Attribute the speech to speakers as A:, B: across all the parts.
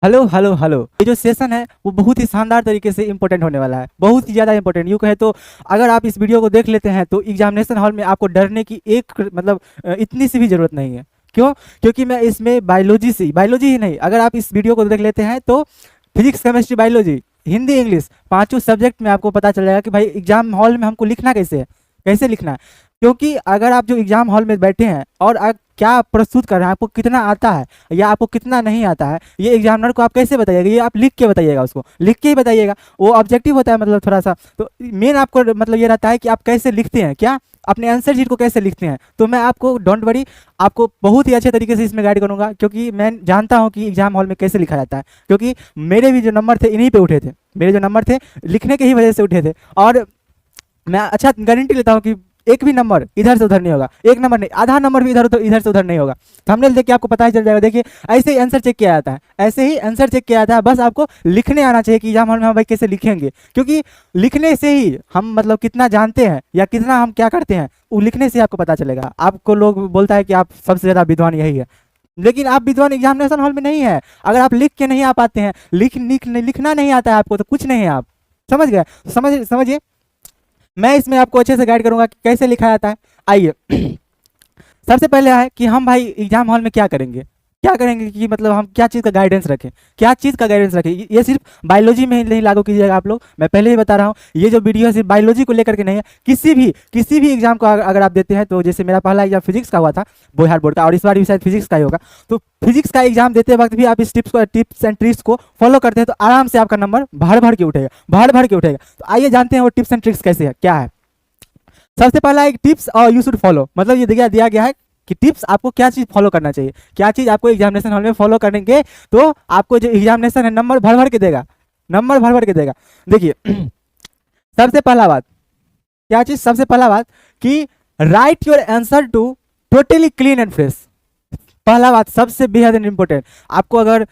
A: Hello hello hello, ये जो session है वो बहुत ही शानदार तरीके से इंपॉर्टेंट होने वाला है, बहुत ही ज़्यादा इंपॉर्टेंट। यूँ कहे तो अगर आप इस वीडियो को देख लेते हैं तो एग्जामिनेशन हॉल में आपको डरने की एक मतलब इतनी सी भी ज़रूरत नहीं है। क्यों? क्योंकि मैं इसमें बायोलॉजी ही नहीं, अगर आप इस वीडियो को देख लेते हैं तो physics chemistry biology Hindi English पाँचों सब्जेक्ट में आपको पता चल जाएगा कि भाई एग्जाम हॉल में हमको लिखना कैसे है, कैसे लिखना है। क्योंकि अगर आप जो एग्जाम हॉल में बैठे हैं और क्या प्रस्तुत कर रहे हैं, आपको कितना आता है या आपको कितना नहीं आता है, ये एग्जामिनर को आप कैसे बताइएगा? ये आप लिख के बताइएगा, उसको लिख के ही बताइएगा। वो ऑब्जेक्टिव होता है मतलब थोड़ा सा। तो मेन आपको मतलब ये रहता है कि आप कैसे लिखते हैं, क्या अपने आंसर शीट को कैसे लिखते हैं। तो मैं आपको डोंट वरी, आपको बहुत ही अच्छे तरीके से इसमें गाइड करूंगा, क्योंकि मैं जानता हूं कि एग्जाम हॉल में कैसे लिखा जाता है। क्योंकि मेरे भी जो नंबर थे इन्हीं पे उठे थे, मेरे जो नंबर थे लिखने के ही वजह से उठे थे। और मैं अच्छा गारंटी लेता हूँ कि एक भी नंबर इधर से उधर नहीं होगा, एक नंबर नहीं, आधा नंबर भी इधर से उधर नहीं होगा। थंबनेल देख के आपको पता ही चल जाएगा। देखिए ऐसे ही आंसर चेक किया जाता है, ऐसे ही आंसर चेक किया जाता है। बस आपको लिखने आना चाहिए कि एग्जाम हॉल में हम भाई कैसे लिखेंगे, क्योंकि लिखने से ही हम मतलब कितना जानते हैं या कितना हम क्या करते हैं, वो लिखने से आपको पता चलेगा। आपको लोग बोलता है कि आप सबसे ज़्यादा विद्वान यही है, लेकिन आप विद्वान एग्जामिनेशन हॉल में नहीं है। अगर आप लिख के नहीं आ पाते हैं, लिखना नहीं आता है आपको, तो कुछ नहीं है आप। समझ गए? समझिए, मैं इसमें आपको अच्छे से गाइड करूंगा कि कैसे लिखा जाता है। आइए सबसे पहले है कि हम भाई एग्जाम हॉल में क्या करेंगे कि मतलब हम क्या चीज़ का गाइडेंस रखें। ये सिर्फ बायोलॉजी में ही नहीं लागू कीजिएगा आप लोग, मैं पहले ही बता रहा हूँ। ये जो वीडियो है सिर्फ बायोलॉजी को लेकर के नहीं है, किसी भी एग्जाम को अगर आप देते हैं तो जैसे मेरा पहला एग्जाम फिजिक्स का हुआ था बोहार बोर्ड का, और इस बार भी शायद फिजिक्स का ही होगा। तो फिजिक्स का एग्जाम देते वक्त भी आप इस टिप्स एंड ट्रिक्स को फॉलो करते हैं तो आराम से आपका नंबर भर के उठेगा। तो आइए जानते हैं वो टिप्स एंड ट्रिक्स कैसे है, क्या है। सबसे पहला एक टिप्स और यू शुड फॉलो, मतलब ये दिया गया है कि टिप्स आपको क्या चीज़ फॉलो करना चाहिए, क्या चीज़ आपको एग्जामिनेशन हॉल में फॉलो करेंगे तो आपको जो एग्जामिनेशन है नंबर भर के देगा। देखिए सबसे पहला बात क्या चीज़, सबसे पहला बात कि write your answer to totally clean and fresh. पहला बात सबसे बेहद इंपॉर्टेंट। आपको अगर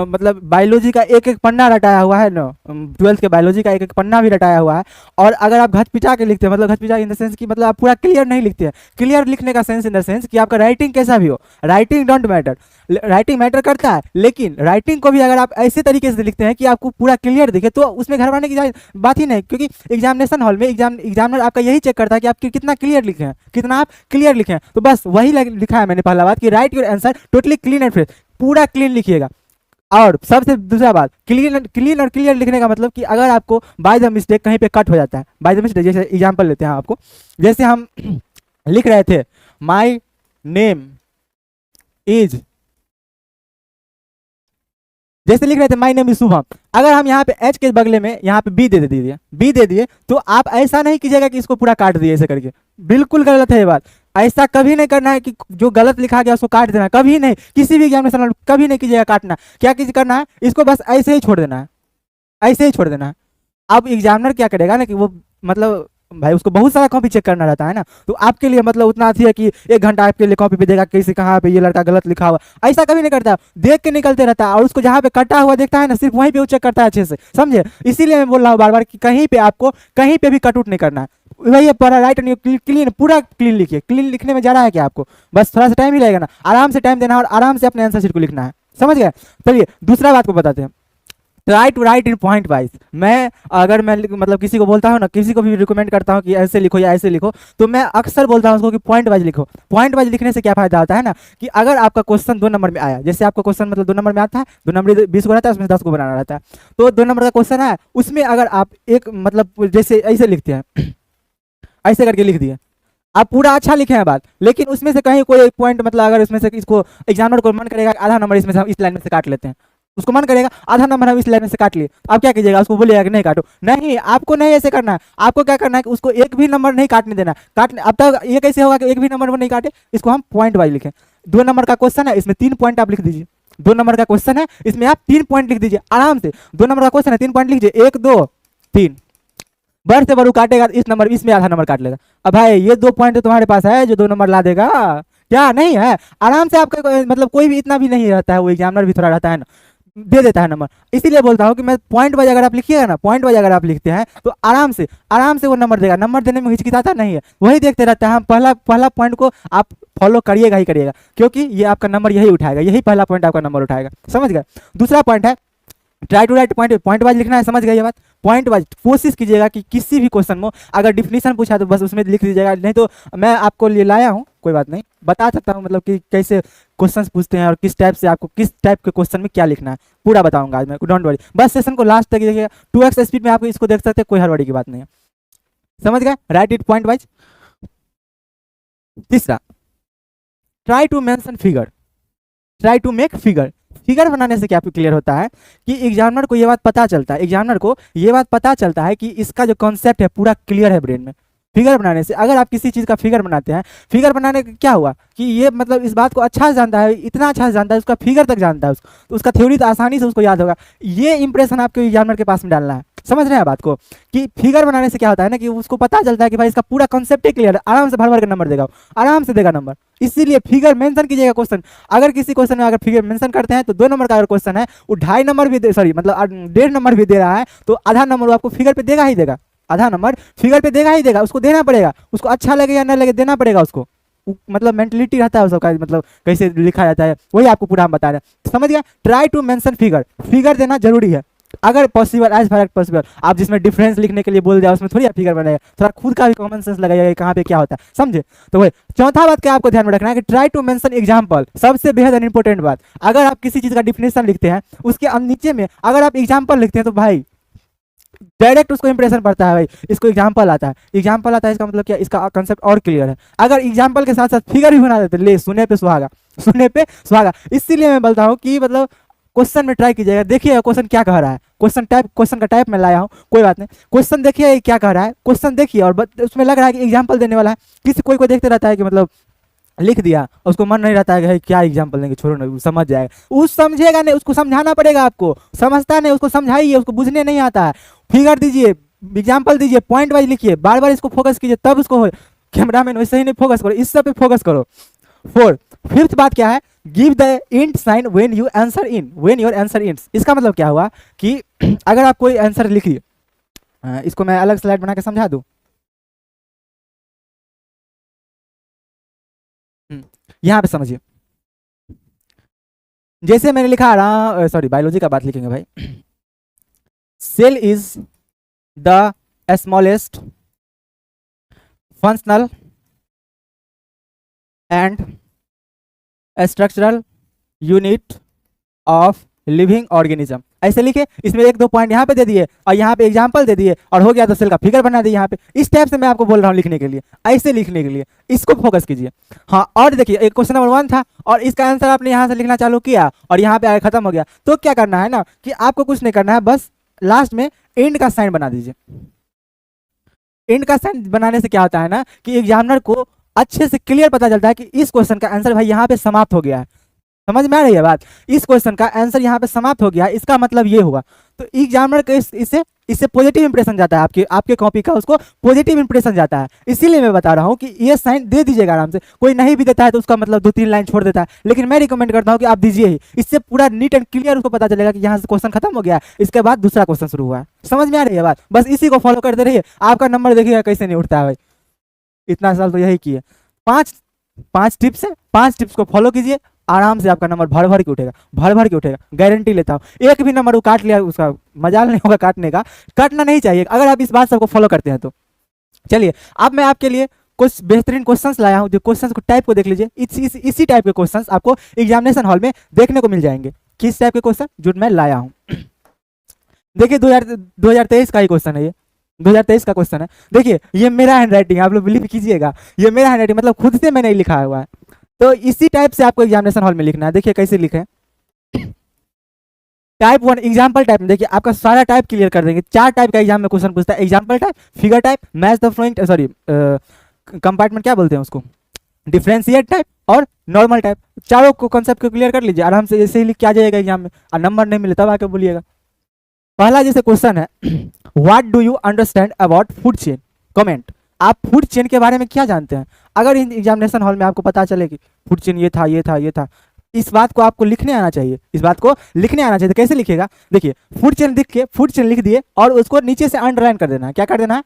A: मतलब बायोलॉजी का एक पन्ना रटाया हुआ है ना, 12th के बायोलॉजी का एक पन्ना भी रटाया हुआ है, और अगर आप घचपिचा के लिखते हैं, मतलब घचपिचा इन द सेंस कि मतलब आप पूरा क्लियर नहीं लिखते हैं। क्लियर लिखने का सेंस इन द सेंस कि आपका राइटिंग कैसा भी हो, writing don't matter, writing matter करता है, लेकिन राइटिंग को भी अगर आप ऐसे तरीके से लिखते हैं कि आपको पूरा क्लियर दिखे तो उसमें घबराने की बात ही नहीं। क्योंकि एग्जामिनेशन हॉल में एग्जामिनर आपका यही चेक करता है कि आप कितना क्लियर लिखे हैं, कितना आप क्लियर लिखे हैं। तो बस वही लिखा है मैंने पहला बात कि write your answer totally clean and fresh, पूरा क्लीन लिखिएगा। और सबसे दूसरा बात, क्लीन और क्लियर लिखने का मतलब कि अगर आपको बाय द मिस्टेक कहीं पे कट हो जाता है, बाय द मिस्टेक, जैसे एग्जांपल लेते हैं आपको, जैसे हम लिख रहे थे माय नेम इज, जैसे लिख रहे थे माय नेम इज शुभम, अगर हम यहाँ पे एच के बगले में यहाँ पे बी दे दिए तो आप ऐसा नहीं कीजिएगा कि इसको पूरा काट दिए ऐसे करके, बिल्कुल गलत है ये बात। ऐसा कभी नहीं करना है कि जो गलत लिखा गया उसको काट देना, कभी नहीं, किसी भी एग्जामिनेशन में कभी नहीं कीजिएगा काटना। क्या करना है, इसको बस ऐसे ही छोड़ देना है, अब एग्जामिनर क्या करेगा ना कि वो मतलब भाई उसको बहुत सारा कॉपी चेक करना रहता है ना, तो आपके लिए मतलब उतना थी है कि 1 घंटा आपके लिए कॉपी पे देगा कैसे कहाँ पे ये लड़का गलत लिखा हुआ, ऐसा कभी नहीं करता। देख के निकलते रहता है और उसको जहाँ पे कटा हुआ देखता है ना, सिर्फ वहीं पे वो चेक करता है अच्छे से, समझे। इसीलिए मैं बोल रहा हूँ बार बार कि कहीं पे आपको कहीं पे भी कट उट नहीं करना है। वही पूरा राइट एंड क्लीन, पूरा क्लीन लिखिए। क्लीन लिखने में जा रहा है क्या आपको, बस थोड़ा सा टाइम ही लगेगा ना, आराम से टाइम देना है और आराम से अपने आंसर शीट को लिखना है, समझ गए। चलिए दूसरा बात को बताते हैं, राइट इन पॉइंट वाइज। मैं अगर मैं मतलब किसी को बोलता हूँ ना, किसी को भी रिकमेंड करता हूँ कि ऐसे लिखो या ऐसे लिखो, तो मैं अक्सर बोलता हूँ उसको कि पॉइंट वाइज लिखो। पॉइंट वाइज लिखने से क्या फायदा होता है ना कि अगर आपका क्वेश्चन 2 नंबर में आया, जैसे आपका क्वेश्चन मतलब 2 नंबर में आता है, 2 नंबर 20 को रहता है, उसमें 10 को बनाना रहता है, तो 2 नंबर का क्वेश्चन है, उसमें अगर आप एक मतलब जैसे ऐसे लिखते हैं, ऐसे करके लिख दिए, आप पूरा अच्छा लिखे हैं बात, लेकिन उसमें से कहीं कोई एक पॉइंट मतलब अगर उसमें से इसको एग्जामिनर को मन करेगा आधा नंबर इसमें से हम इस लाइन में से काट लेते हैं, उसको मन करेगा आधा नंबर हम इस लाइन में से काट लिए, आप क्या कीजिएगा, उसको बोलिएगा कि नहीं काटो। नहीं, आपको नहीं ऐसे करना है। आपको क्या करना है कि उसको एक भी नंबर नहीं काटने देना। अब तक ये कैसे होगा कि एक भी नंबर वो नहीं काटे, इसको हम पॉइंट वाइज लिखें। 2 नंबर का क्वेश्चन है, इसमें 3 पॉइंट आप लिख दीजिए। 2 नंबर का क्वेश्चन है, इसमें आप 3 पॉइंट लिख दीजिए आराम से। 2 नंबर का क्वेश्चन है, 3 पॉइंट लीजिए, 1 2 3। बढ़ से बढ़ू काटेगा इस नंबर, इसमें आधा नंबर काट लेगा। अब भाई ये 2 पॉइंट तो तुम्हारे पास है जो 2 नंबर ला देगा, क्या नहीं है? आराम से आपका मतलब कोई भी इतना भी नहीं रहता है, वो एग्जामिनर भी थोड़ा रहता है ना, दे देता है नंबर। इसीलिए बोलता हूँ कि मैं पॉइंट वाइज अगर आप लिखिएगा ना, पॉइंट वाइज अगर आप लिखते हैं तो आराम से वो नंबर देगा। नंबर देने में हिचकिचाता नहीं है, वही देखते रहता है। हम पहला पहला पॉइंट को आप फॉलो करिएगा ही करिएगा, क्योंकि ये आपका नंबर यही उठाएगा, यही पहला पॉइंट आपका नंबर उठाएगा। समझ गए। दूसरा पॉइंट है try to write point, point wise लिखना है। समझ गए ये बात। पॉइंट वाइज कोशिश कीजिएगा कि किसी भी क्वेश्चन में अगर डिफिनीशन पूछा तो बस उसमें लिख दीजिएगा, नहीं तो मैं आपको लिए लाया हूँ, कोई बात नहीं, बता सकता हूँ मतलब कि कैसे क्वेश्चंस पूछते हैं और किस टाइप से आपको किस टाइप के क्वेश्चन में क्या लिखना है, पूरा बताऊंगा आज मैं। डोंट वरी, बस सेशन को लास्ट तक देखिएगा। 2x स्पीड में आप इसको देख सकते हैं, कोई हड़बड़ी की बात नहीं है। समझ गए। Write it point wise. तीसरा, try to mention figure, try to make figure. Figure बनाने से क्या क्लियर होता है कि एग्जामिनर को ये बात पता चलता है, एग्जामिनर को ये बात पता चलता है कि इसका जो कॉन्सेप्ट है पूरा क्लियर है ब्रेन में। फिगर बनाने से, अगर आप किसी चीज़ का फिगर बनाते हैं, फिगर बनाने का क्या हुआ कि ये मतलब इस बात को अच्छा से जानता है, इतना अच्छा से जानता है, उसका फिगर तक जानता है उसको, तो उसका थ्योरी तो आसानी से उसको याद होगा। ये इंप्रेशन आपके एग्जामिनर के पास में डालना है। समझ रहे हैं बात को कि फिगर बनाने से क्या होता है ना कि उसको पता चलता है कि भाई इसका पूरा कॉन्सेप्ट ही क्लियर है, आराम से भर भर के नंबर देगा, आराम से देगा नंबर। इसीलिए फिगर मेंशन कीजिएगा क्वेश्चन। अगर किसी क्वेश्चन में अगर फिगर मेंशन करते हैं तो 2 नंबर का अगर क्वेश्चन है वो 2.5 नंबर भी सॉरी मतलब 1.5 नंबर भी दे रहा है तो आधा नंबर वो आपको फिगर पे देगा ही देगा, आधा नंबर फिगर पे देगा ही देगा। उसको देना पड़ेगा, उसको अच्छा लगे या ना लगे देना पड़ेगा उसको। मतलब मेंटलिटी रहता है उस सबका, मतलब कैसे लिखा जाता है वही आपको पूरा हम बता रहे हैं। समझ गया। Try to mention figure, figure देना जरूरी है अगर possible, as far as possible. आप जिसमें डिफरेंस लिखने के लिए बोल दिया उसमें थोड़ी आप फिगर बनाएगा, थोड़ा खुद का भी कॉमन सेंस लगाइएगा कहाँ पे क्या होता है। समझे। तो वही चौथा बात क्या आपको ध्यान में रखना है कि ट्राई टू मेंशन एग्जांपल, सबसे बेहद इंपॉर्टेंट बात। अगर आप किसी चीज का डिफिनेशन लिखते हैं उसके नीचे में अगर आप एग्जाम्पल लिखते हैं तो भाई डायरेक्ट उसको इंप्रेशन पड़ता है, भाई इसको एग्जांपल आता है, एग्जांपल आता है, इसका मतलब क्या, इसका कांसेप्ट और क्लियर है। अगर एग्जांपल के साथ साथ फिगर भी बना देते, ले सुने पे सुहागा, सुने पे सुहागा। इसीलिए मैं बोलता हूँ कि मतलब क्वेश्चन में ट्राई कीजिएगा, देखिए क्वेश्चन क्या कह रहा है, क्वेश्चन का टाइप मैं लाया हूँ, कोई बात नहीं। क्वेश्चन देखिए क्या कह रहा है, क्वेश्चन देखिए और उसमें लग रहा है कि एग्जाम्पल देने वाला है। किसी कोई देखते रहता है कि मतलब लिख दिया, उसको मन नहीं रहता है कि भाई क्या एग्जाम्पल देंगे, छोड़ो ना, समझ जाएगा। उस समझेगा नहीं, उसको समझाना पड़ेगा आपको, समझता नहीं उसको समझाइए, उसको बुझने नहीं आता है। फिगर दीजिए, एग्जाम्पल दीजिए, पॉइंट वाइज लिखिए, बार बार इसको फोकस कीजिए, तब उसको कैमरामैन वैसे ही नहीं फोकस करो, इस सब पे फोकस करो। 5th बात क्या है, give the end sign when you answer in, when your answer ends. इसका मतलब क्या हुआ कि अगर आप कोई आंसर लिखिए, इसको मैं अलग स्लाइड बना के समझा दूं। यहाँ पे समझिए, जैसे मैंने लिखा रहा, सॉरी बायोलॉजी का बात लिखेंगे भाई। Cell is the smallest functional and structural unit of living organism. ऐसे लिखे, इसमें 1-2 पॉइंट यहाँ पे दे दिए और यहाँ पे एग्जांपल दे दिए और हो गया तो सेल का फिगर बना दिए यहाँ पे। इस टाइप से मैं आपको बोल रहा हूँ लिखने के लिए, ऐसे लिखने के लिए इसको फोकस कीजिए। हाँ, और देखिए एक क्वेश्चन नंबर 1 था और इसका आंसर आपने यहाँ से लिखना चालू किया और यहाँ पे आगे खत्म हो गया, तो क्या करना है ना कि आपको कुछ नहीं करना है, बस लास्ट में एंड का साइन बना दीजिए। एंड का साइन बनाने से क्या होता है ना कि एग्जामिनर को अच्छे से क्लियर पता चलता है कि इस क्वेश्चन का आंसर भाई यहाँ पे समाप्त हो गया है। समझ में आ रही है बात, इस क्वेश्चन का आंसर यहाँ पे समाप्त हो गया, इसका मतलब ये हुआ। तो एग्जामिनर को इससे पॉजिटिव इंप्रेशन जाता है, आपके कॉपी का उसको पॉजिटिव इंप्रेशन जाता है। इसीलिए मैं बता रहा हूँ कि ये साइन दे दीजिएगा आराम से। कोई नहीं भी देता है तो उसका मतलब 2-3 लाइन छोड़ देता है, लेकिन मैं रिकमेंड करता हूँ कि आप दीजिए ही। इससे पूरा नीट एंड क्लियर उसको पता चलेगा कि यहाँ से क्वेश्चन खत्म हो गया, इसके बाद दूसरा क्वेश्चन शुरू हुआ है। समझ में आ रही है बात, बस इसी को फॉलो करते रहिए, आपका नंबर देखिएगा कैसे नहीं उठता है भाई। इतना साल तो यही किए। 5 टिप्स है, 5 टिप्स को फॉलो कीजिए, आराम से आपका नंबर भर भर के उठेगा, भर भर के उठेगा, गारंटी लेता हूँ। एक भी नंबर वो काट लिया उसका मजाल नहीं होगा काटने का, काटना नहीं चाहिए अगर आप इस बात सबको फॉलो करते हैं तो। चलिए अब मैं आपके लिए कुछ बेहतरीन क्वेश्चंस लाया हूँ, जो क्वेश्चंस को टाइप को देख लीजिए। इसी टाइप के क्वेश्चंस आपको एग्जामिनेशन हॉल में देखने को मिल जाएंगे। किस टाइप के क्वेश्चन जो मैं लाया हूँ, देखिए 2023 का ही क्वेश्चन है, ये 2023 का क्वेश्चन है। देखिए ये मेरा हैंड राइटिंग, आप लोग बिलीव कीजिएगा, ये मेरा हैंड राइटिंग, मतलब खुद से मैंने लिखा हुआ है। तो इसी टाइप से आपको एग्जामिनेशन हॉल में लिखना है। देखिए कैसे लिखें, टाइप 1 एग्जाम्पल टाइप में देखिए आपका सारा टाइप क्लियर कर देंगे। 4 टाइप का एग्जाम में क्वेश्चन पूछता है, example type, figure type, match the flowing, sorry compartment क्या बोलते हैं उसको, डिफरेंशिएट टाइप और नॉर्मल टाइप। चारों को कॉन्सेप्ट को क्लियर कर लीजिए आराम से, जैसे ही लिख के आ जाएगा एग्जाम में। और नंबर नहीं मिले तब आके बोलिएगा। पहला जैसे क्वेश्चन है, what do you understand about food chain, comment. आप फूड चेन के बारे में क्या जानते हैं? अगर इन एग्जामिनेशन हॉल में आपको पता चले कि फूड चेन ये था ये था ये था, इस बात को आपको लिखने आना चाहिए, इस बात को लिखने आना चाहिए। तो कैसे लिखेगा, देखिए फूड चेन लिख के, फूड चेन लिख दिए और उसको नीचे से अंडरलाइन कर देना है। क्या कर देना है,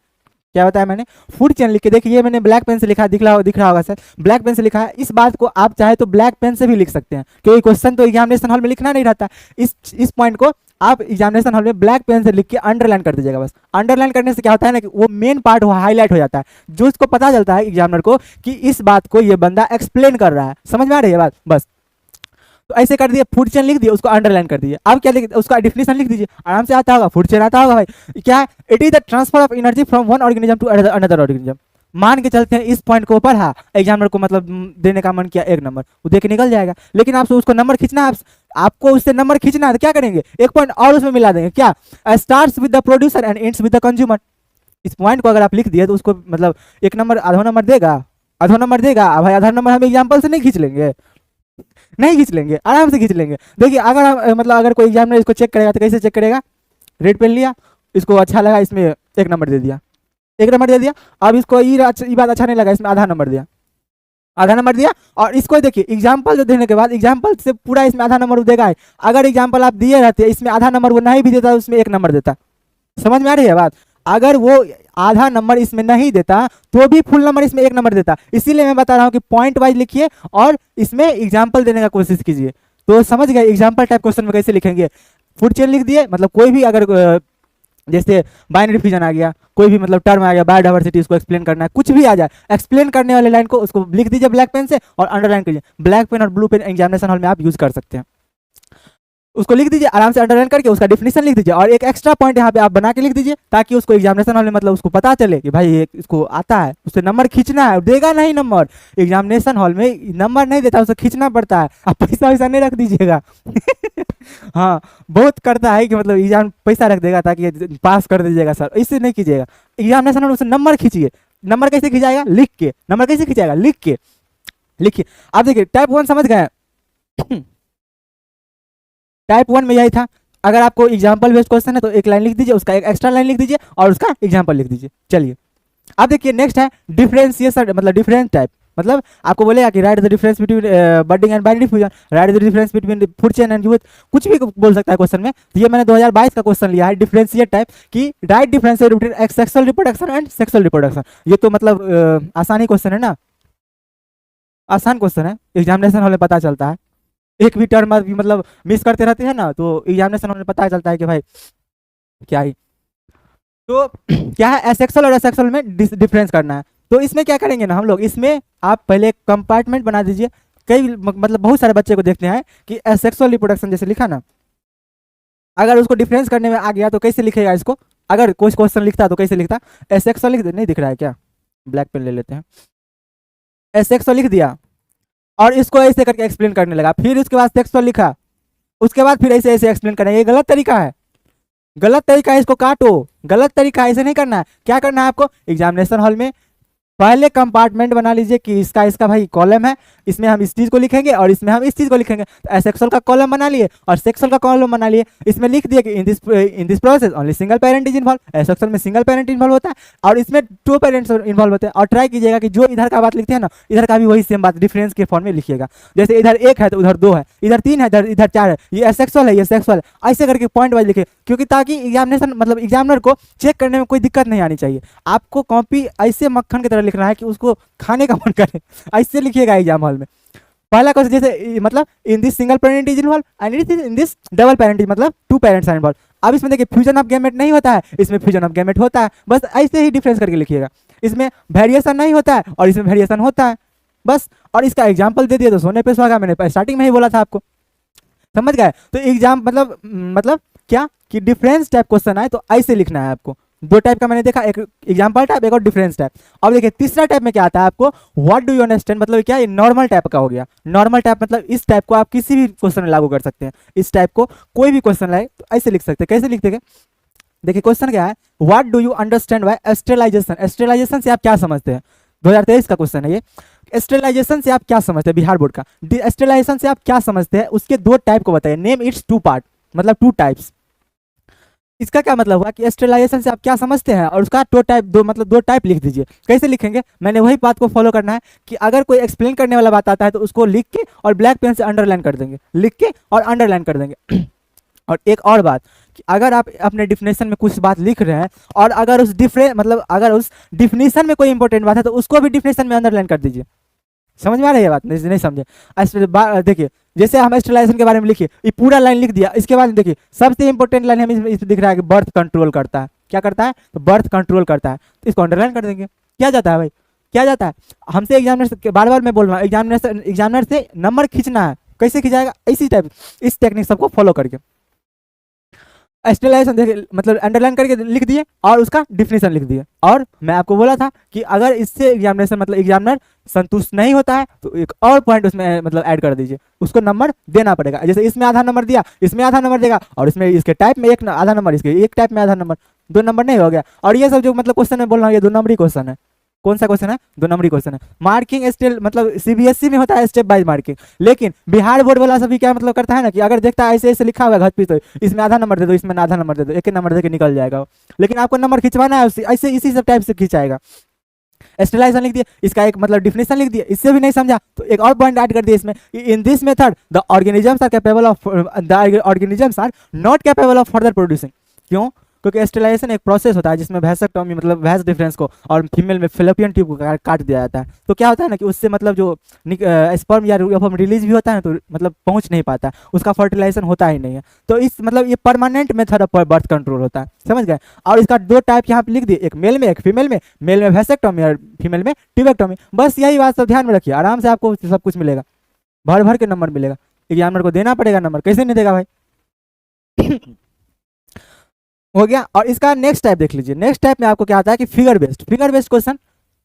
A: क्या बताया मैंने, फूड चेन लिख के, देखिए ये मैंने ब्लैक पेन से लिखा, दिख रहा होगा सर, ब्लैक पेन से लिखा है। इस बात को आप चाहे तो ब्लैक पेन से भी लिख सकते हैं, क्योंकि क्वेश्चन तो एग्जामिनेशन हॉल में लिखना नहीं रहता। इस पॉइंट को आप एग्जामिनेशन हॉल में ब्लैक पेन से लिख के अंडरलाइन कर दीजिएगा बस। अंडरलाइन करने से क्या होता है ना कि वो मेन पार्ट हाईलाइट हो जाता है, जो इसको पता चलता है एग्जामिनर को कि इस बात को ये बंदा एक्सप्लेन कर रहा है। समझ में आ रही है बात, बस। तो ऐसे कर दिए, फूड चेन लिख दिए, उसको अंडरलाइन कर दिए। अब क्या लिख, उसका डिफिनेशन लिख दीजिए, आराम से आता होगा, फूड चेन आता होगा भाई। क्या है, it is the transfer of energy from one organism to another organism. मान के चलते हैं इस पॉइंट को पढ़ा, एग्जामिनर को मतलब देने का मन किया 1 नंबर, वो दे के निकल जाएगा। लेकिन आपसे उसको नंबर खींचना है, आपको उससे नंबर खींचना है तो क्या करेंगे, 1 पॉइंट और उसमें मिला देंगे। क्या, starts with the producer and ends with the consumer. इस पॉइंट को अगर आप लिख दिए तो उसको मतलब 1 नंबर, आधा नंबर देगा, आधा नंबर देगा भाई। आधा नंबर हम एग्जाम्पल से नहीं खींच लेंगे, नहीं खींच लेंगे, आराम से खींच लेंगे। देखिए अगर हम मतलब अगर कोई एग्जामिनर इसको चेक करेगा तो कैसे चेक करेगा, रेड पेन लिया, इसको अच्छा लगा, इसमें 1 नंबर दे दिया, 1 नंबर दे दिया। अब इसको ये बात अच्छा नहीं लगा, इसमें आधा नंबर दिया, आधा नंबर दिया। और इसको देखिए एग्जाम्पल जो देने के बाद एग्जाम्पल से पूरा इसमें आधा नंबर देगा है। अगर एग्जाम्पल आप दिए रहते इसमें आधा नंबर वो नहीं भी देता, उसमें 1 नंबर देता। समझ में आ रही है बात, अगर वो आधा नंबर इसमें नहीं देता तो भी फुल नंबर इसमें 1 नंबर देता। इसीलिए मैं बता रहा हूँ कि पॉइंट वाइज लिखिए और इसमें एग्जाम्पल देने का कोशिश कीजिए। तो समझ गए एग्जाम्पल टाइप क्वेश्चन में कैसे लिखेंगे। फूड चेन लिख दिए, मतलब कोई भी अगर जैसे बाइनरी फ्यूजन आ गया, कोई भी मतलब टर्म आ गया, बायोडाइवर्सिटी, उसको एक्सप्लेन करना है, कुछ भी आ जाए, एक्सप्लेन करने वाले लाइन को उसको लिख दीजिए ब्लैक पेन से और अंडरलाइन करिए। ब्लैक पेन और ब्लू पेन एग्जामिनेशन हॉल में आप यूज कर सकते हैं। उसको लिख दीजिए आराम से, अंडरलाइन करके उसका डिफिनेशन लिख दीजिए और एक एक्स्ट्रा पॉइंट यहाँ पे आप बना के लिख दीजिए, ताकि उसको एग्जामिनेशन हॉल में मतलब उसको पता चले कि भाई ये इसको आता है, उससे नंबर खींचना है। देगा नहीं नंबर, एग्जामिनेशन हॉल में नंबर नहीं देता, उसे खींचना पड़ता है। आप पैसा वैसा नहीं रख दीजिएगा हाँ, बहुत करता है कि मतलब एग्जाम पैसा रख देगा ताकि पास कर दीजिएगा सर, इससे नहीं कीजिएगा। एग्जामिनेशन हॉल से नंबर खींचिए। नंबर कैसे खिंचाएगा, लिख के। नंबर कैसे खिंचाएगा, लिख के। लिखिए, आप देखिए टाइप 1 समझ गए टाइप 1 में यही था, अगर आपको एग्जाम्पल बेस्ड क्वेश्चन है तो 1 लाइन लिख दीजिए, उसका एक एक्स्ट्रा लाइन लिख दीजिए और उसका एग्जाम्पल लिख दीजिए। चलिए अब देखिए नेक्स्ट है डिफरेंशिएशन, मतलब डिफरेंस टाइप। मतलब आपको बोलेगा कि right the difference between budding and binary fusion, right the difference between food chain and youth, कुछ भी बोल सकता है क्वेश्चन में। तो ये मैंने 2022 का क्वेश्चन लिया है डिफरेंशिएट टाइप की, right differentiate between sexual reproduction and sexual reproduction. ये तो मतलब आसानी क्वेश्चन है ना, आसान क्वेश्चन है, एग्जामिनेशन हॉल में पता चलता है। एक भी टर्म मतलब मिस करते रहते हैं ना तो एग्जामिनेशन हॉल में पता चलता है कि भाई क्या ही। तो क्या है, एसेक्सुअल और एसेक्सुअल में डिफरेंस करना है। तो इसमें क्या करेंगे ना हम लोग, इसमें आप पहले एक कंपार्टमेंट बना दीजिए। कई मतलब बहुत सारे बच्चे को देखते हैं कि एसेक्सुअल रिप्रोडक्शन जैसे लिखा ना, अगर उसको डिफरेंस करने में आ गया तो कैसे लिखेगा इसको। अगर कोई क्वेश्चन लिखता तो कैसे लिखता, एसेक्सुअल लिख, नहीं दिख रहा है क्या, ब्लैक पेन ले लेते हैं। एसेक्सुअल लिख दिया और इसको ऐसे करके एक्सप्लेन करने लगा, फिर उसके बाद सेक्सुअल लिखा, उसके बाद फिर ऐसे ऐसे एक्सप्लेन करना। ये गलत तरीका है, गलत तरीका है, इसको काटो। गलत तरीका है, ऐसे नहीं करना है। क्या करना है आपको, एग्जामिनेशन हॉल में पहले कंपार्टमेंट बना लीजिए कि इसका भाई कॉलम है, इसमें हम इस चीज को लिखेंगे और इसमें हम इस चीज को लिखेंगे। तो एसेक्सुअल का कॉलम बना लिए और सेक्सुअल का कॉलम बना लिए। इसमें लिख दिया कि इन this process only single parent is involve. Asexual में सिंगल पेरेंट इन्वॉल्व होता है और इसमें 2 पेरेंट्स इन्वॉल्व होते हैं। और ट्राई कीजिएगा कि जो इधर का बात लिखते हैं ना, इधर का भी वही सेम बात डिफरेंस के फॉर्म में लिखिएगा। जैसे इधर 1 है तो उधर 2 है, इधर 3 है इधर 4 है, ये एसेक्सुअल है, ये सेक्सुअल है, ऐसे करके पॉइंट वाइज लिखे। क्योंकि ताकि एग्जामिनेशन मतलब एग्जामिनर को चेक करने में कोई दिक्कत नहीं आनी चाहिए। आपको कॉपी ऐसे मक्खन की तरह लिखना है कि उसको खाने का मन करे, ऐसे लिखिएगा एग्जाम हॉल में। पहला क्वेश्चन जैसे मतलब in this single parent is involve and in this double parent is, मतलब 2 पेरेंट्स आर इन्वॉल्व। अब इसमें देखिए फ्यूजन ऑफ गैमेट नहीं होता है, इसमें फ्यूजन ऑफ गैमेट होता है, बस ऐसे ही डिफरेंस करके लिखिएगा। इसमें वेरिएशन नहीं होता है और इसमें वेरिएशन होता है, बस। और इसका एग्जाम्पल दे दिया तो सोने पे सुहागा, मैंने स्टार्टिंग में ही बोला था आपको, समझ गए। तो एग्जाम मतलब क्या कि डिफरेंस टाइप क्वेश्चन आए तो ऐसे लिखना है आपको। 2 टाइप का मैंने देखा, एक एग्जाम्पल टाइप, एक और डिफरेंस टाइप। अब देखिए तीसरा टाइप में क्या आता है आपको, व्हाट डू यू अंडरस्टैंड, मतलब क्या, ये नॉर्मल टाइप का हो गया। नॉर्मल टाइप मतलब इस टाइप को आप किसी भी क्वेश्चन में लागू कर सकते हैं। इस टाइप को कोई भी क्वेश्चन लाए तो ऐसे लिख सकते हैं। कैसे लिखते हैं, देखिए क्वेश्चन क्या है, what do you understand by sterilisation. Sterilisation से आप क्या समझते हैं, 2023 का क्वेश्चन है ये। स्टेरिलाइजेशन से आप क्या समझते हैं, बिहार बोर्ड का। स्टेरिलाइजेशन से आप क्या समझते हैं, उसके 2 टाइप को बताइए। नेम इट्स 2 पार्ट, मतलब 2 टाइप्स। इसका क्या मतलब हुआ कि स्टेरिलाइजेशन से आप क्या समझते हैं, और उसका दो टाइप लिख दीजिए। कैसे लिखेंगे, मैंने वही बात को फॉलो करना है कि अगर कोई एक्सप्लेन करने वाला बात आता है तो उसको लिख के और ब्लैक पेन से अंडरलाइन कर देंगे, लिख के और अंडरलाइन कर देंगे। और एक और बात कि अगर आप अपने डिफिनेशन में कुछ बात लिख रहे हैं और अगर उस अगर उस डिफिनेशन में कोई इंपॉर्टेंट बात है तो उसको भी डिफिनेशन में अंडरलाइन कर दीजिए। समझ में आ रही है बात, नहीं समझे? देखिए, जैसे हम स्टेरिलाइजेशन के बारे में लिखिए, ये पूरा लाइन लिख दिया, इसके बाद देखिए सबसे इंपॉर्टेंट लाइन हमें इसमें दिख रहा है कि बर्थ कंट्रोल करता है। क्या करता है? तो बर्थ कंट्रोल करता है, तो इसको अंडरलाइन कर देंगे। क्या जाता है भाई, क्या जाता है? हमसे एग्जामिनर से बार बार मैं बोल रहा हूँ, एग्जामिनर से नंबर खींचना है। कैसे खिंचाएगा? इसी टाइप, इस टेक्निक सबको फॉलो करके स्टेरिलाइजेशन देखिए, मतलब अंडरलाइन करके लिख दिए और उसका डिफिनेशन लिख दिए। और मैं आपको बोला था कि अगर इससे एग्जामिनर संतुष्ट नहीं होता है तो एक और पॉइंट उसमें मतलब ऐड कर दीजिए, उसको नंबर देना पड़ेगा। जैसे इसमें आधा नंबर दिया, इसमें आधा नंबर देगा, और इसमें इसके टाइप में एक आधा नंबर, इसके एक टाइप में आधा नंबर, 2 नंबर नहीं हो गया। और ये सब जो मतलब क्वेश्चन में बोल रहा हूँ, ये 2 नंबरी क्वेश्चन है। कौन सा क्वेश्चन है? 2 नंबरी क्वेश्चन है। मार्किंग स्टिल मतलब सीबीएसई में होता है स्टेप बाय मार्किंग, लेकिन बिहार बोर्ड वाला सभी क्या मतलब करता है ना कि अगर देखता है ऐसे ऐसे लिखा हुआ है घट पीस, तो इसमें आधा नंबर दे दो, इसमें आधा नंबर दे दो, एक नंबर दे के निकल जाएगा। लेकिन आपको नंबर खिंचवाना है ऐसे इसी सब टाइप से खिंचाएगा। स्टेरिलाइजेशन लिख दिए, इसका एक मतलब डिफिनेशन लिख दिया, इससे भी नहीं समझा तो एक और पॉइंट ऐड कर दिया इसमें, in this method the organisms are not capable of further producing. क्यों? क्योंकि स्टेरिलाइजेशन एक प्रोसेस होता है जिसमें वैसेक्टोमी मतलब वैस डिफरेंस को और फीमेल में फेलोपियन ट्यूब को काट दिया जाता है। तो क्या होता है ना कि उससे मतलब जो स्पर्म या रिलीज भी होता है ना, तो मतलब पहुंच नहीं पाता, उसका फर्टिलाइजेशन होता ही नहीं है। तो इस मतलब ये permanent method of birth control होता है, समझ गए? और इसका 2 टाइप यहाँ पे लिख दिए, एक मेल में एक फीमेल में, मेल में वैसेक्टोमी और फीमेल में ट्यूबेक्टोमी। बस यही बात सब ध्यान में रखिए, आराम से आपको सब कुछ मिलेगा, भर भर के नंबर मिलेगा। एग्जामिनर को देना पड़ेगा नंबर, कैसे नहीं देगा भाई? हो गया। और इसका नेक्स्ट टाइप देख लीजिए, नेक्स्ट टाइप में आपको क्या आता है कि फिगर बेस्ड क्वेश्चन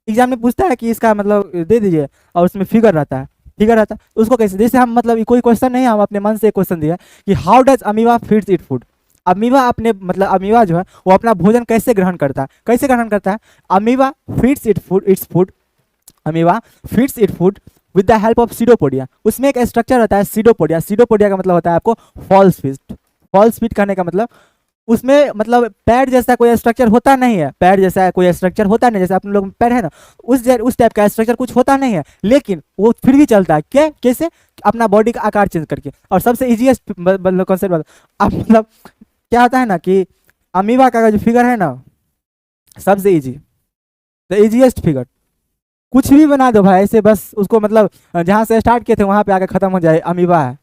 A: एग्जाम में पूछता है कि इसका मतलब दे दीजिए, और उसमें फिगर रहता है, तो उसको कैसे, जैसे हम मतलब कोई क्वेश्चन नहीं, हम अपने मन से एक क्वेश्चन दिया कि how does amoeba feeds it food. Amoeba जो है वो अपना भोजन कैसे ग्रहण करता है? Amoeba feeds it food with the help of pseudopodia. उसमें एक स्ट्रक्चर होता है सीडोपोडिया का मतलब होता है आपको फॉल्स फीट करने का मतलब उसमें मतलब पैड जैसा कोई स्ट्रक्चर होता नहीं है, जैसे आप लोग पैड है ना, उस टाइप का स्ट्रक्चर कुछ होता नहीं है, लेकिन वो फिर भी चलता है। कैसे? अपना बॉडी का आकार चेंज करके। और सबसे इजीएस्ट कॉन्सेप्ट आप मतलब क्या होता है ना कि अमीबा का जो फिगर है ना, सबसे इजी, द इजीएस्ट फिगर, कुछ भी बना दो भाई ऐसे, बस उसको मतलब जहां से स्टार्ट किए थे वहां पे आके खत्म हो जाए, अमीबा है।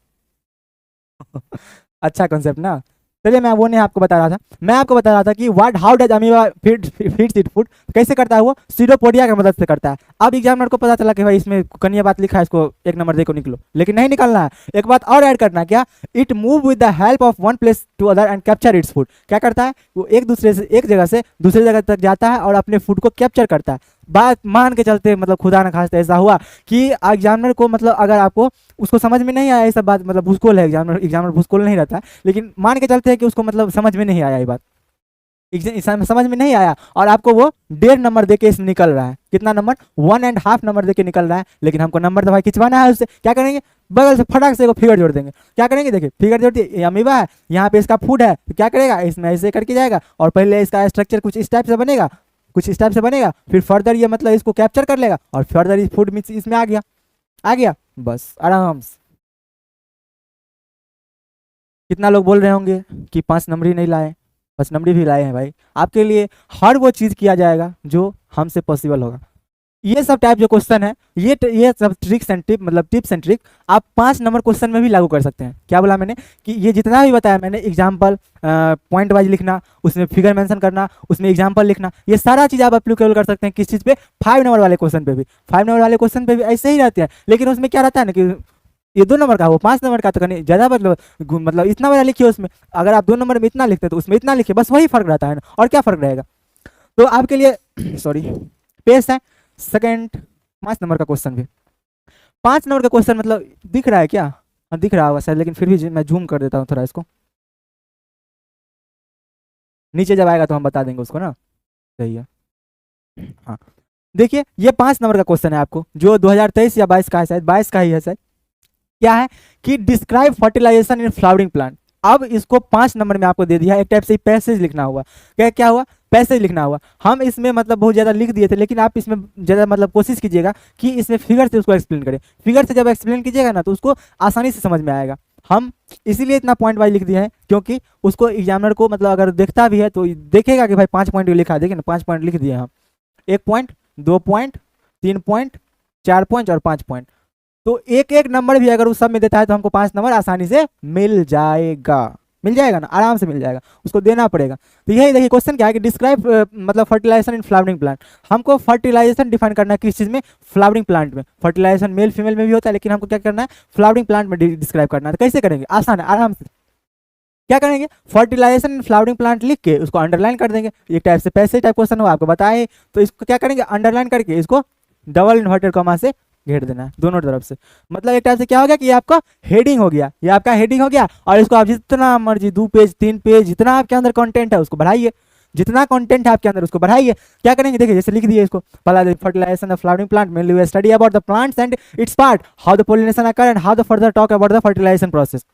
A: अच्छा कॉन्सेप्ट ना। चलिए मैं वो नहीं आपको बता रहा था, मैं आपको बता रहा था कि how does amoeba feeds it food, कैसे करता है वो? सीडोपोडिया की मदद से करता है। अब एग्जामिनर को पता चला कि भाई इसमें कनिया बात लिखा है, इसको 1 नंबर दे को निकलो, लेकिन नहीं निकलना है, एक बात और ऐड करना है। क्या? It move with the help of one place to other and capture its food. क्या करता है वो? एक जगह से दूसरी जगह तक जाता है और अपने फूड को कैप्चर करता है। बात मान के चलते मतलब खुदा न खास्ते ऐसा हुआ कि एग्जामिनर को मतलब अगर आपको उसको समझ में नहीं आया ये सब बात, मतलब भूसकोल है एग्जामिनर भूसकोल नहीं रहता है, लेकिन मान के चलते हैं कि उसको मतलब समझ में नहीं आया ये बात, समझ में नहीं आया, और आपको वो 1.5 नंबर देके इसमें निकल रहा है। कितना नंबर? 1.5 नंबर देके निकल रहा है। लेकिन हमको नंबर तो भाई खिंचवाना है उससे, क्या करेंगे? बगल से फटाक से फिगर जोड़ देंगे। क्या करेंगे? देखिए फिगर जोड़ दिए, अमीबा है, यहाँ पे इसका फूड है, तो क्या करेगा? इसमें ऐसे करके जाएगा, और पहले इसका स्ट्रक्चर कुछ इस टाइप से बनेगा, फिर फर्दर ये मतलब इसको कैप्चर कर लेगा, और फर्दर इस फूड मिक्स इसमें आ गया, बस आराम से। कितना लोग बोल रहे होंगे कि 5 नंबर ही नहीं लाए? 5 नंबर भी लाए हैं भाई। आपके लिए हर वो चीज़ किया जाएगा जो हमसे पॉसिबल होगा। ये सब टाइप जो क्वेश्चन है, ये सब टिप्स एंड ट्रिक आप 5 नंबर क्वेश्चन में भी लागू कर सकते हैं। क्या बोला मैंने कि ये जितना भी बताया मैंने, एग्जाम्पल पॉइंट वाइज लिखना, उसमें फिगर मेंशन करना, उसमें एग्जाम्पल लिखना, ये सारा चीज़ आप एप्लीकेबल कर सकते हैं। किस चीज़ पे? 5 नंबर वाले क्वेश्चन पे भी। 5 नंबर वाले क्वेश्चन पे भी ऐसे ही रहते हैं, लेकिन उसमें क्या रहता है ना कि ये 2 नंबर का, वो 5 नंबर का, तो कहीं ज़्यादा मतलब इतना बड़ा लिखिए उसमें। अगर आप 2 नंबर में इतना लिखते हैं तो उसमें इतना लिखिए, बस वही फर्क रहता है ना, और क्या फर्क रहेगा? तो आपके लिए सॉरी पेश है सेकंड 5 नंबर का क्वेश्चन भी। 5 नंबर का क्वेश्चन मतलब दिख रहा है क्या? हाँ दिख रहा होगा शायद, लेकिन फिर भी मैं जूम कर देता हूँ थोड़ा इसको, नीचे जब आएगा तो हम बता देंगे उसको ना। सही है, हाँ देखिए ये 5 नंबर का क्वेश्चन है आपको, जो 2023 या 22 का है, शायद 22 का ही है शायद। क्या है कि describe fertilisation in flowering plant. अब इसको 5 नंबर में आपको दे दिया, एक टाइप से पैसेज लिखना हुआ। क्या हुआ, पैसेज लिखना हुआ। हम इसमें मतलब बहुत ज़्यादा लिख दिए थे, लेकिन आप इसमें ज़्यादा मतलब कोशिश कीजिएगा कि इसमें फिगर से उसको एक्सप्लेन करें। फिगर से जब एक्सप्लेन कीजिएगा ना तो उसको आसानी से समझ में आएगा। हम इसीलिए इतना पॉइंट वाइज लिख दिए हैं, क्योंकि उसको एग्जामिनर को मतलब अगर देखता भी है तो देखेगा कि भाई 5 पॉइंट लिखा है। देखिए ना 5 पॉइंट लिख दिए हम, 1 पॉइंट, 2 पॉइंट, 3 पॉइंट, 4 पॉइंट और 5 पॉइंट। तो एक एक नंबर भी अगर उस सब में देता है तो हमको 5 नंबर आसानी से मिल जाएगा, मिल जाएगा ना, आराम से मिल जाएगा, उसको देना पड़ेगा। तो यही देखिए क्वेश्चन क्या है कि डिस्क्राइब मतलब फर्टिलाइजेशन इन फ्लावरिंग प्लांट। हमको फर्टिलाइजेशन डिफाइन करना है किस चीज़ में, फ्लावरिंग प्लांट में। फर्टिलाइजेशन मेल फीमेल में भी होता है, लेकिन हमको क्या करना है, फ्लावरिंग प्लांट में डिस्क्राइब करना है। तो कैसे करेंगे, आसान है, आराम से क्या करेंगे, फर्टिलाइजेशन इन फ्लावरिंग प्लांट लिख के उसको अंडरलाइन कर देंगे। एक टाइप से पैसे टाइप क्वेश्चन हो, आपको बताए, तो इसको क्या करेंगे, अंडरलाइन करके इसको डबल इन्वर्टेड कॉमा से घेर देना है दोनों तरफ से। मतलब एक टाइप से क्या हो गया कि ये आपका हेडिंग हो गया, ये आपका हेडिंग हो गया। और इसको आप जितना मर्जी 2 पेज 3 पेज जितना आपके अंदर कंटेंट है उसको बढ़ाइए, जितना कंटेंट है आपके अंदर उसको बढ़ाइए। क्या करेंगे, देखिए जैसे लिख दिए इसको, पहला fertilisation of flowering plant mainly study about the plants and its part, how the pollination occur and how the further talk about the fertilisation process.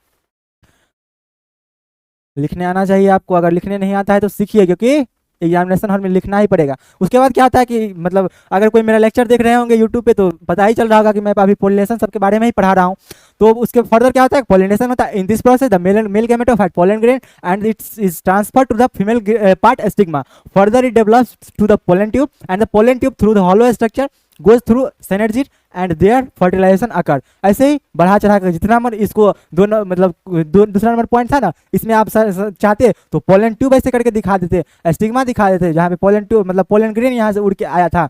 A: लिखने आना चाहिए आपको, अगर लिखने नहीं आता है तो सीखिए, क्योंकि एग्जामिनेशन हॉल में लिखना ही पड़ेगा। उसके बाद क्या होता है कि मतलब अगर कोई मेरा लेक्चर देख रहे होंगे यूट्यूब पे तो पता ही चल रहा होगा कि मैं अभी पोलिनेशन सबके बारे में ही पढ़ा रहा हूँ। तो उसके फर्दर क्या होता है, पोलिनेशन होता है। In this process the male gametophyte pollen grain and its is transfer to the female part stigma, further it develops to the pollen tube and the pollen tube through the hollow structure goes through synergy and there fertilization occur. ऐसे ही बढ़ा चढ़ा कर जितना number इसको दोनों मतलब दूसरा नंबर पॉइंट था ना, इसमें आप चाहते तो पोलन ट्यूब ऐसे करके दिखा देते, स्टिग्मा दिखा देते, जहाँ पे पोलन ट्यूब मतलब पोलन ग्रेन यहाँ से उड़ के आया था।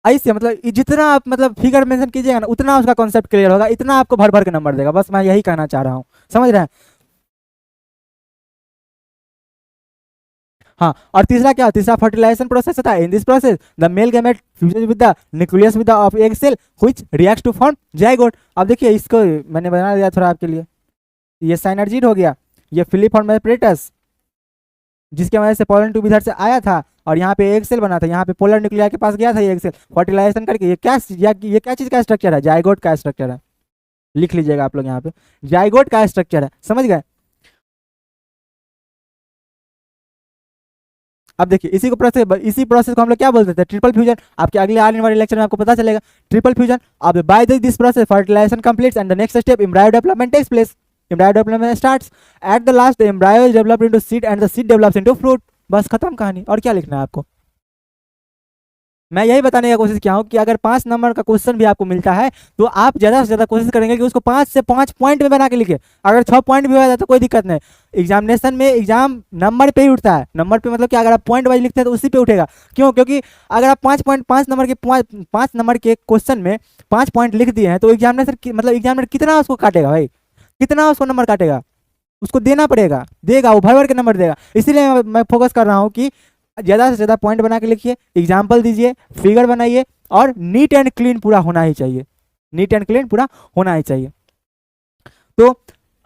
A: ऐसे मतलब जितना आप मतलब फिगर मेंशन कीजिएगा ना उतना उसका कॉन्सेप्ट क्लियर होगा, इतना आपको भर भर के नंबर देगा। बस मैं यही कहना चाह रहा हूँ, समझ रहे हैं। हाँ, और तीसरा क्या, तीसरा फर्टिलाइजेशन प्रोसेस होता है। In this process the male gamete fuses with the nucleus with the of egg cell which reacts to form zygote. अब देखिए इसको मैंने बना दिया थोड़ा आपके लिए, ये साइनर्जीड हो गया, ये फिलिफॉर्म एपरेटस जिसके वजह से पोलन ट्यूब इधर से आया था और यहाँ पे एग सेल बना था, यहाँ पे पोलर न्यूक्लिया के पास गया था ये एग सेल फर्टिलाइजेशन करके। ये क्या चीज़ का स्ट्रक्चर है, जाइगोट का स्ट्रक्चर है। लिख लीजिएगा आप लोग यहाँ पे, जाइगोट का स्ट्रक्चर है, समझ गए। अब देखिए इसी प्रोसेस को हम लोग क्या बोलते थे, ट्रिपल फ्यूजन। आपके अगले आने वाले लेक्चर में आपको पता चलेगा ट्रिपल फ्यूजन। अब by this process fertilisation completes and the next step embryo development takes place. Embryo development starts at the last, the embryo is developed into seed and the seed develops into fruit. बस खत्म कहानी, और क्या लिखना है आपको। मैं यही बताने का कोशिश किया हूँ कि अगर 5 नंबर का क्वेश्चन भी आपको मिलता है तो आप ज़्यादा से ज़्यादा कोशिश करेंगे कि उसको 5 से 5 पॉइंट में बना के लिखे। अगर 6 पॉइंट भी हो जाता है तो कोई दिक्कत नहीं। एग्जामिनेशन में एग्जाम नंबर पे ही उठता है, नंबर पे मतलब कि अगर आप पॉइंट वाइज लिखते हैं तो उसी पे उठेगा। क्यों, क्योंकि अगर आप 5 नंबर के क्वेश्चन में 5 पॉइंट लिख दिए हैं तो एग्जामिनेशन मतलब एग्जामिनर कितना उसको काटेगा भाई, कितना उसको नंबर काटेगा, उसको देना पड़ेगा, देगा, वो भर भर के नंबर देगा। इसीलिए मैं फोकस कर रहा हूँ कि ज़्यादा से ज़्यादा पॉइंट बना के लिखिए, एग्जाम्पल दीजिए, फिगर बनाइए और नीट एंड क्लीन पूरा होना ही चाहिए, नीट एंड क्लीन पूरा होना ही चाहिए। तो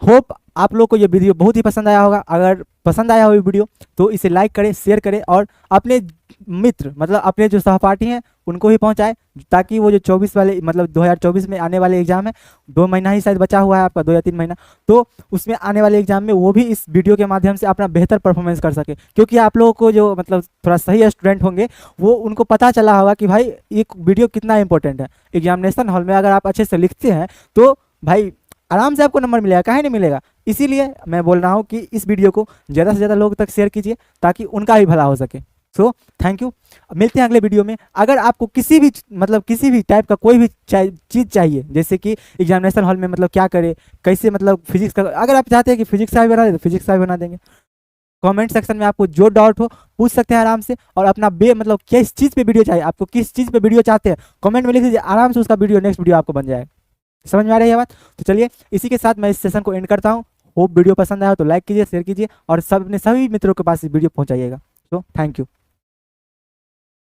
A: होप आप लोग को ये वीडियो बहुत ही पसंद आया होगा। अगर पसंद आया हो ये वीडियो तो इसे लाइक करें, शेयर करें और अपने मित्र मतलब अपने जो सहपाठी हैं उनको भी पहुंचाएं, ताकि वो जो 24 वाले मतलब 2024 में आने वाले एग्जाम है, 2 महीना ही शायद बचा हुआ है आपका, 2 या 3 महीना, तो उसमें आने वाले एग्जाम में वो भी इस वीडियो के माध्यम से अपना बेहतर परफॉर्मेंस कर सके। क्योंकि आप लोगों को जो मतलब थोड़ा सही स्टूडेंट होंगे वो उनको पता चला होगा कि भाई एक वीडियो कितना इंपॉर्टेंट है। एग्जामिनेशन हॉल में अगर आप अच्छे से लिखते हैं तो भाई आराम से आपको नंबर मिलेगा, काहे नहीं मिलेगा। इसीलिए मैं बोल रहा हूँ कि इस वीडियो को ज़्यादा से ज़्यादा लोग तक शेयर कीजिए ताकि उनका भी भला हो सके। सो थैंक यू, मिलते हैं अगले वीडियो में। अगर आपको किसी भी टाइप का कोई भी चीज़ चाहिए, जैसे कि एग्जामिनेशन हॉल में मतलब क्या करे, कैसे मतलब फिजिक्स का, अगर आप चाहते हैं कि फिजिक्स का भी बना दे तो फिजिक्स का भी बना देंगे। कमेंट सेक्शन में आपको जो डाउट हो पूछ सकते हैं आराम से, और अपना मतलब किस चीज़ पे वीडियो चाहिए, आपको किस चीज़ पे वीडियो चाहते हैं कमेंट में लिख दीजिए, आराम से उसका नेक्स्ट वीडियो आपको बन जाएगा। समझ में आ रही है बात। तो चलिए इसी के साथ मैं इस सेशन को एंड करता हूँ। होप वीडियो पसंद आया तो लाइक कीजिए, शेयर कीजिए और अपने सभी मित्रों के पास इस वीडियो पहुँचाइएगा। तो थैंक यू।